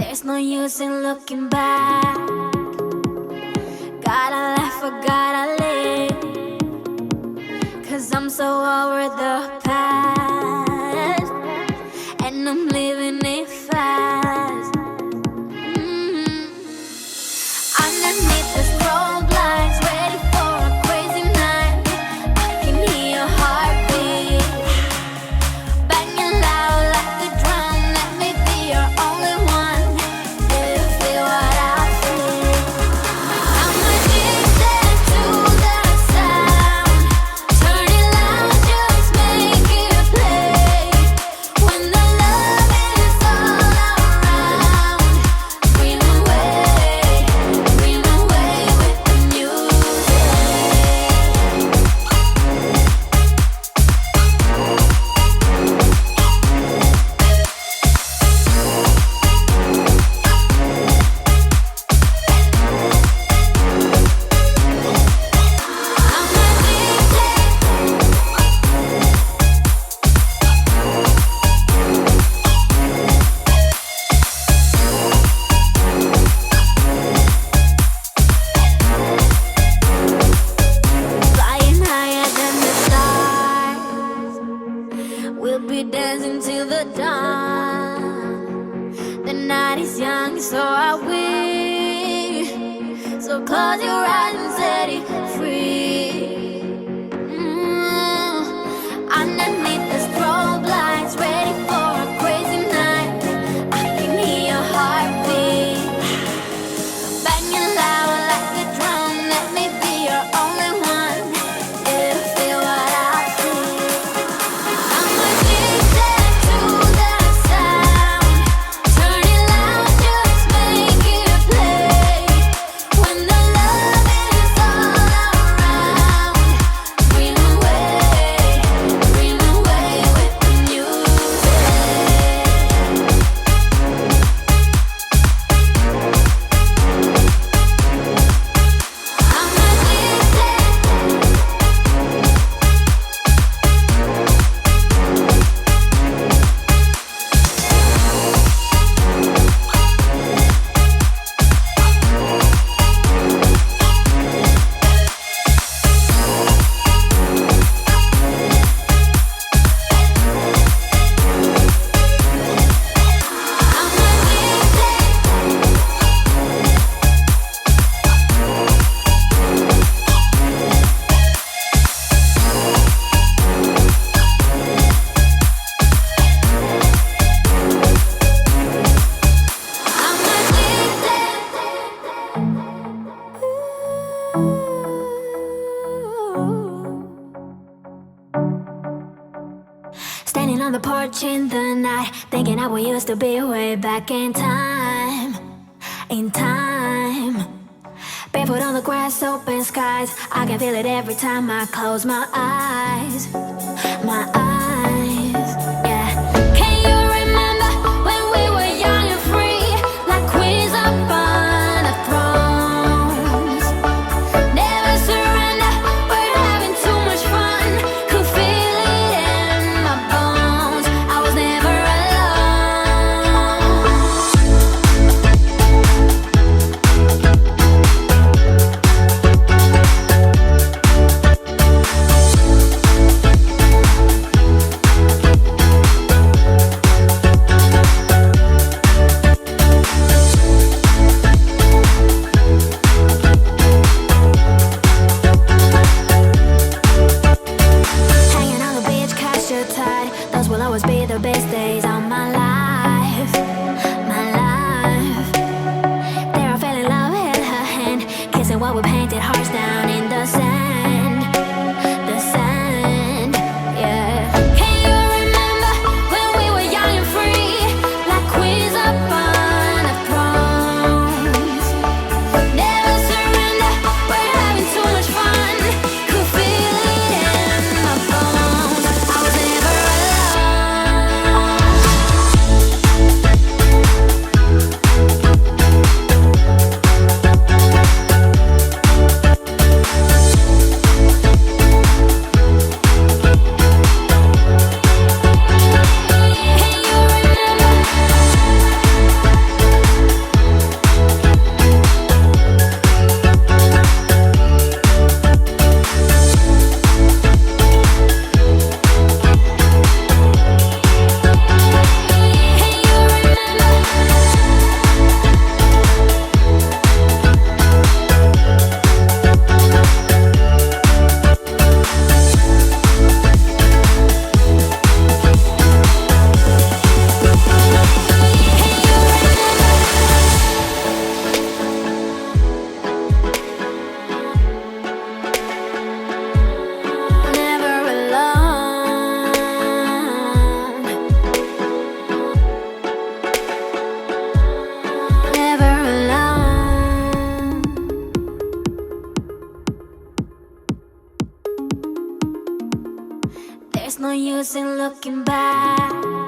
There's no use in looking back. Gotta laugh or gotta live, 'cause I'm so over the past, and I'm living it fast. Underneath the strobe lights, ready for a crazy night. I can hear your heartbeat banging loud like a drum. Let me be your only one. Do you feel what I feel? I'm addicted to the sound. Turn it loud, just make it play. When the love is all around, dream away with the music. Flying higher than the stars, we'll be dancing till the dawn. The night is young, so are we. So close your eyes and set it free. Underneath the strobe lights, ready for a crazy night. I can hear your heartbeat banging loud like a drum. Let me be your only one. Do you feel what I feel? I'm addicted to the sound. Turn it loud, just make it play. When the love is all around, dream away with the music. I'm standing on the porch in the night, thinking how we used to be way back in time. Barefoot on the grass, open skies. I can feel it every time I close my eyes. My eyes, yeah. Can you remember when we were young and free, like queens upon a thrones? Never surrender, we're having too much fun. Could feel it in my bones. I was never alone. use in looking back.